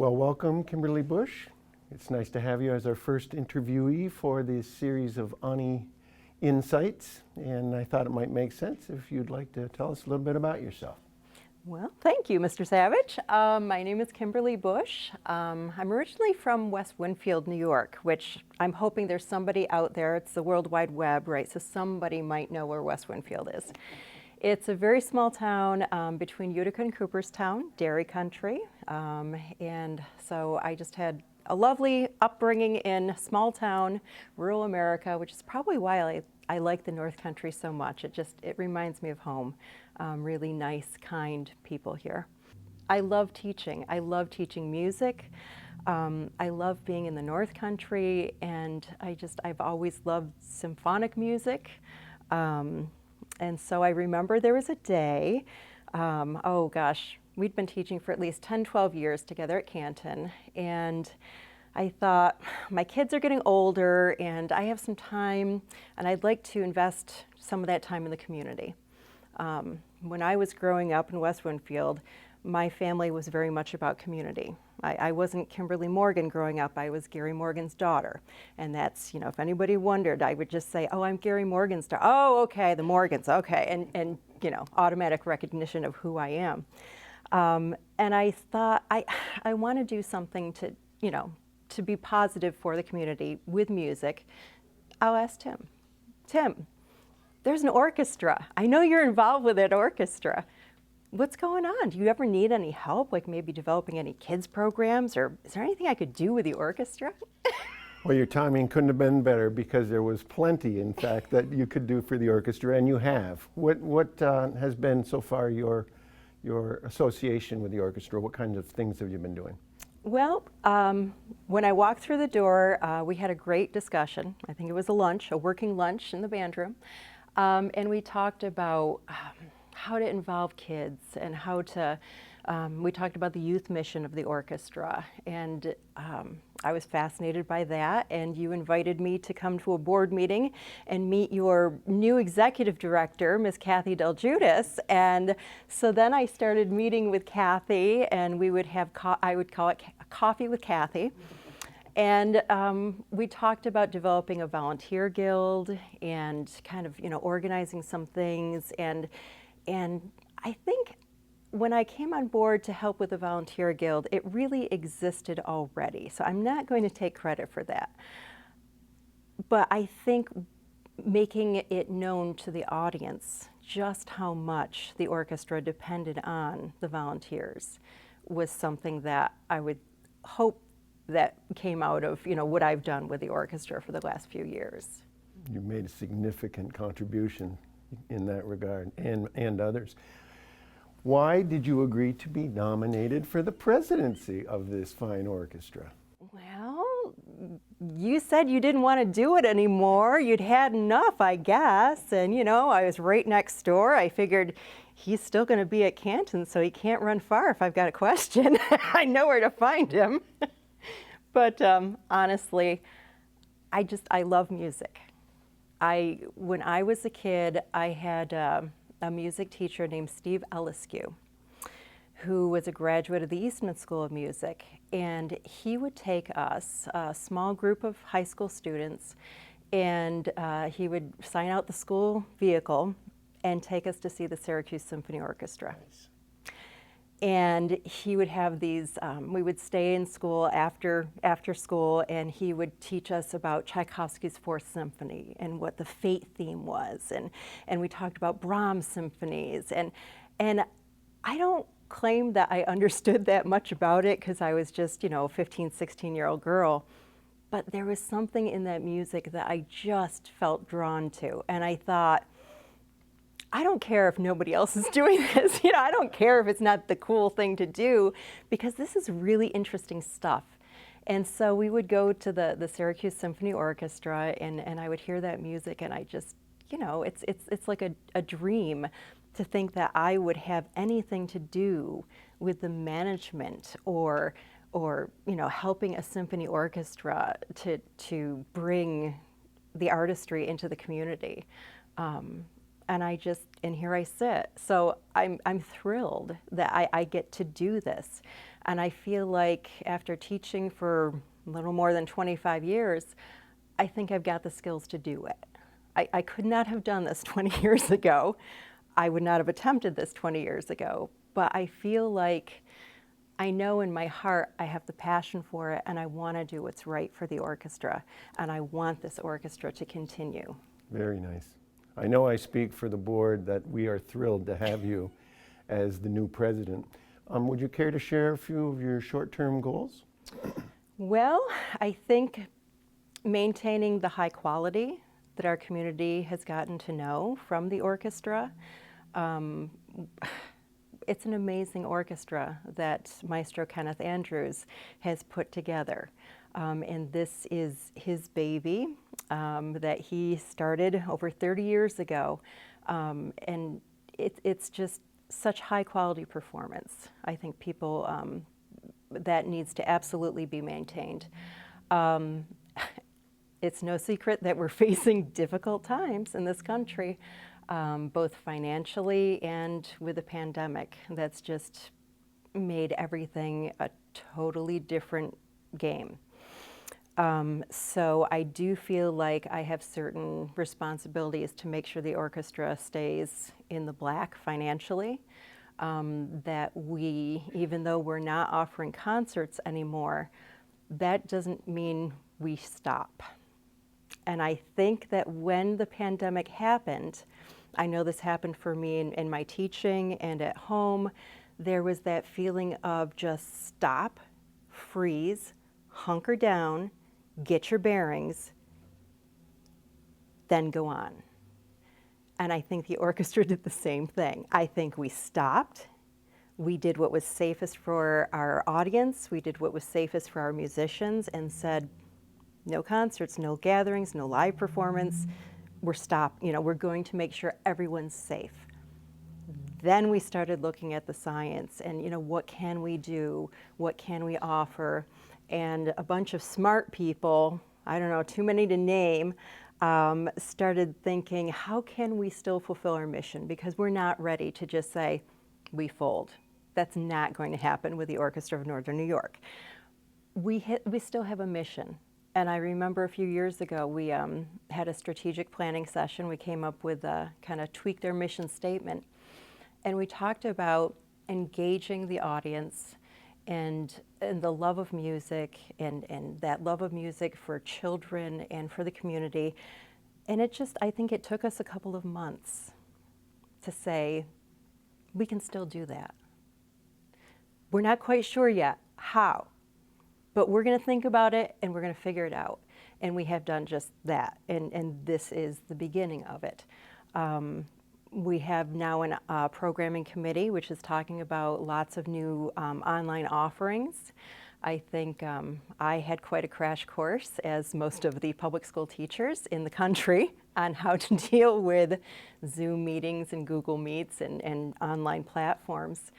Well, welcome, Kimberly Busch. It's nice to have you as our first interviewee for this series of ONNY Insights, and I thought it might make sense if you'd like to tell us a little bit about yourself. Well, thank you, Mr. Savage. My name is Kimberly Busch. I'm originally from West Winfield, New York, which I'm hoping there's somebody out there, it's the World Wide Web, right? So somebody might know where West Winfield is. It's a very small town between Utica and Cooperstown, dairy country. And so I just had a lovely upbringing in small town, rural America, which is probably why I like the North Country so much. It reminds me of home. Really nice, kind people here. I love teaching. I love teaching music. I love being in the North Country, and I've always loved symphonic music. And so I remember there was a day, oh gosh, we'd been teaching for at least 10, 12 years together at Canton, and I thought, my kids are getting older and I have some time and I'd like to invest some of that time in the community. When I was growing up in West Winfield, my family was very much about community. I wasn't Kimberly Morgan growing up, I was Gary Morgan's daughter. And that's, if anybody wondered, I would just say, oh, I'm Gary Morgan's daughter. Oh, okay, the Morgans, okay. And automatic recognition of who I am. And I thought, I want to do something to be positive for the community with music. I'll ask Tim. Tim, there's an orchestra. I know you're involved with that orchestra. What's going on? Do you ever need any help, like maybe developing any kids programs, or is there anything I could do with the orchestra? Well, your timing couldn't have been better because there was plenty, in fact, that you could do for the orchestra, and you have. What has been so far your association with the orchestra? What kinds of things have you been doing? Well, when I walked through the door, we had a great discussion. I think it was a working lunch in the band room. And we talked about how to involve kids and how to, we talked about the youth mission of the orchestra. And I was fascinated by that. And you invited me to come to a board meeting and meet your new executive director, Ms. Kathy Del Judas. And so then I started meeting with Kathy, and we would have, I would call it Coffee with Kathy. And we talked about developing a volunteer guild and kind of, organizing some things. And I think when I came on board to help with the volunteer guild, it really existed already. So I'm not going to take credit for that. But I think making it known to the audience just how much the orchestra depended on the volunteers was something that I would hope that came out of what I've done with the orchestra for the last few years. You made a significant contribution in that regard, and others. Why did you agree to be nominated for the presidency of this fine orchestra? Well, you said you didn't want to do it anymore. You'd had enough, I guess. And I was right next door. I figured he's still going to be at Canton, so he can't run far if I've got a question. I know where to find him. But honestly, I love music. When I was a kid, I had a music teacher named Steve Elliskew, who was a graduate of the Eastman School of Music. And he would take us, a small group of high school students, and he would sign out the school vehicle and take us to see the Syracuse Symphony Orchestra. Nice. And he would have these, we would stay in school after school, and he would teach us about Tchaikovsky's Fourth Symphony and what the Fate theme was. And we talked about Brahms symphonies. And I don't claim that I understood that much about it because I was just, a 15, 16-year-old girl. But there was something in that music that I just felt drawn to. And I thought, I don't care if nobody else is doing this. I don't care if it's not the cool thing to do, because this is really interesting stuff. And so we would go to the Syracuse Symphony Orchestra, and I would hear that music, and I just, it's like a dream to think that I would have anything to do with the management or helping a symphony orchestra to bring the artistry into the community. And and here I sit. So I'm thrilled that I get to do this. And I feel like after teaching for a little more than 25 years, I think I've got the skills to do it. I could not have done this 20 years ago. I would not have attempted this 20 years ago. But I feel like I know in my heart I have the passion for it, and I want to do what's right for the orchestra. And I want this orchestra to continue. Very nice. I know I speak for the board that we are thrilled to have you as the new president. Would you care to share a few of your short-term goals? Well, I think maintaining the high quality that our community has gotten to know from the orchestra. It's an amazing orchestra that Maestro Kenneth Andrews has put together. And this is his baby that he started over 30 years ago. And it's just such high quality performance. I think people, that needs to absolutely be maintained. It's no secret that we're facing difficult times in this country, both financially and with the pandemic. That's just made everything a totally different game. So I do feel like I have certain responsibilities to make sure the orchestra stays in the black financially, that we, even though we're not offering concerts anymore, that doesn't mean we stop. And I think that when the pandemic happened, I know this happened for me in my teaching and at home, there was that feeling of just stop, freeze, hunker down, get your bearings, then go on. And I think the orchestra did the same thing. I think we stopped. We did what was safest for our audience. We did what was safest for our musicians and said, no concerts, no gatherings, no live performance. We're going to make sure everyone's safe. Then we started looking at the science and, what can we do? What can we offer? And a bunch of smart people, I don't know, too many to name, started thinking, how can we still fulfill our mission? Because we're not ready to just say, we fold. That's not going to happen with the Orchestra of Northern New York. We still have a mission. And I remember a few years ago, we had a strategic planning session. We came up with kind of tweaked our mission statement. And we talked about engaging the audience and the love of music and that love of music for children and for the community. And I think it took us a couple of months to say, we can still do that. We're not quite sure yet how. But we're going to think about it and we're going to figure it out. And we have done just that. And this is the beginning of it. We have now a programming committee, which is talking about lots of new online offerings. I think I had quite a crash course, as most of the public school teachers in the country, on how to deal with Zoom meetings and Google Meets and online platforms.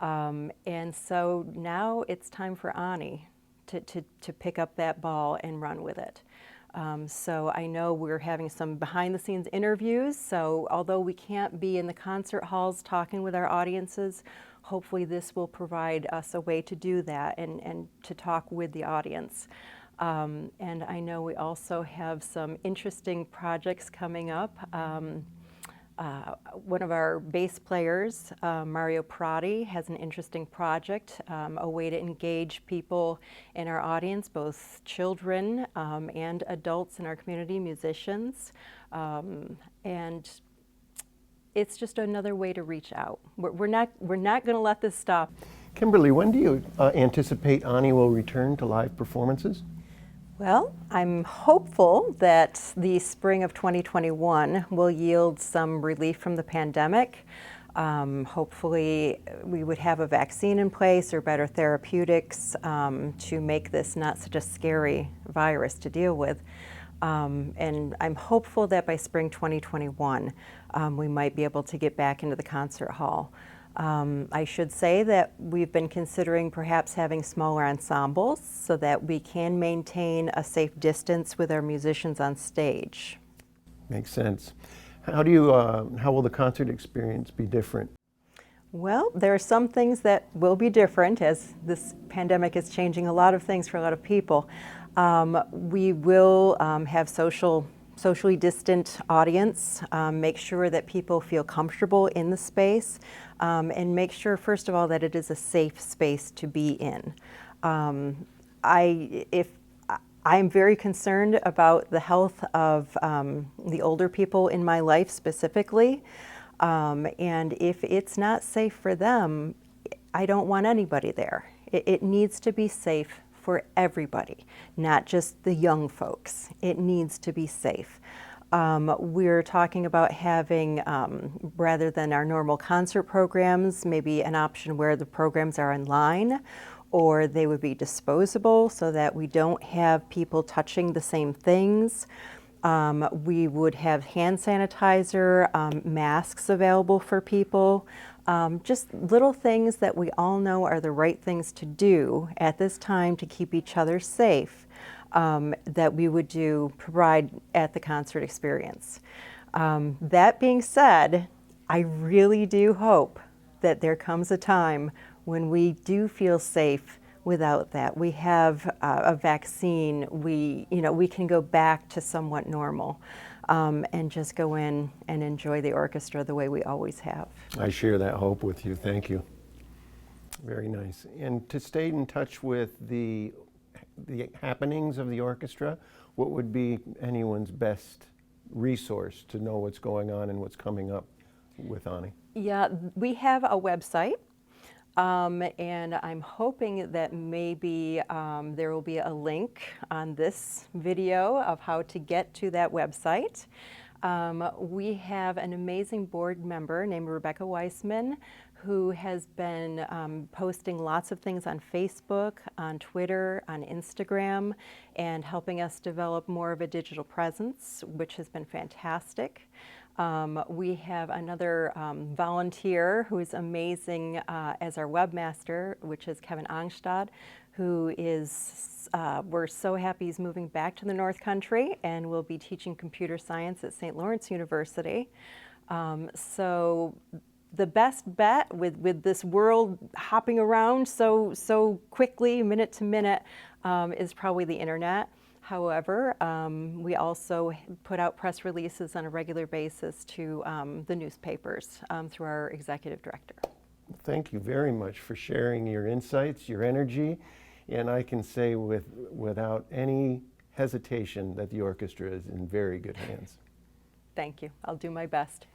And so now it's time for ONNY to pick up that ball and run with it. So I know we're having some behind the scenes interviews, so although we can't be in the concert halls talking with our audiences, hopefully this will provide us a way to do that and to talk with the audience. And I know we also have some interesting projects coming up. One of our bass players, Mario Prati, has an interesting project, a way to engage people in our audience, both children and adults in our community, musicians. And it's just another way to reach out. We're not going to let this stop. Kimberly, when do you anticipate ONNY will return to live performances? Well, I'm hopeful that the spring of 2021 will yield some relief from the pandemic. Hopefully we would have a vaccine in place or better therapeutics to make this not such a scary virus to deal with. And I'm hopeful that by spring 2021 we might be able to get back into the concert hall. I should say that we've been considering perhaps having smaller ensembles so that we can maintain a safe distance with our musicians on stage. Makes sense. How will the concert experience be different? Well, there are some things that will be different as this pandemic is changing a lot of things for a lot of people. We will have socially distant audience, make sure that people feel comfortable in the space, and make sure, first of all, that it is a safe space to be in. I'm very concerned about the health of the older people in my life specifically. And if it's not safe for them, I don't want anybody there. It needs to be safe for everybody, not just the young folks. It needs to be safe. We're talking about having, rather than our normal concert programs, maybe an option where the programs are online or they would be disposable so that we don't have people touching the same things. We would have hand sanitizer, masks available for people, just little things that we all know are the right things to do at this time to keep each other safe, that we would provide at the concert experience. That being said, I really do hope that there comes a time when we do feel safe without that. We have a vaccine, we can go back to somewhat normal and just go in and enjoy the orchestra the way we always have. I share that hope with you. Thank you. Very nice. And to stay in touch with the happenings of the orchestra, what would be anyone's best resource to know what's going on and what's coming up with ONNY? Yeah, we have a website. And I'm hoping that maybe there will be a link on this video of how to get to that website. We have an amazing board member named Rebecca Weissman who has been posting lots of things on Facebook, on Twitter, on Instagram, and helping us develop more of a digital presence, which has been fantastic. We have another volunteer who is amazing as our webmaster, which is Kevin Angstad, who is, we're so happy he's moving back to the North Country and will be teaching computer science at St. Lawrence University. So the best bet with this world hopping around so quickly, minute to minute, is probably the internet. However, we also put out press releases on a regular basis to the newspapers through our executive director. Thank you very much for sharing your insights, your energy, and I can say without any hesitation that the orchestra is in very good hands. Thank you. I'll do my best.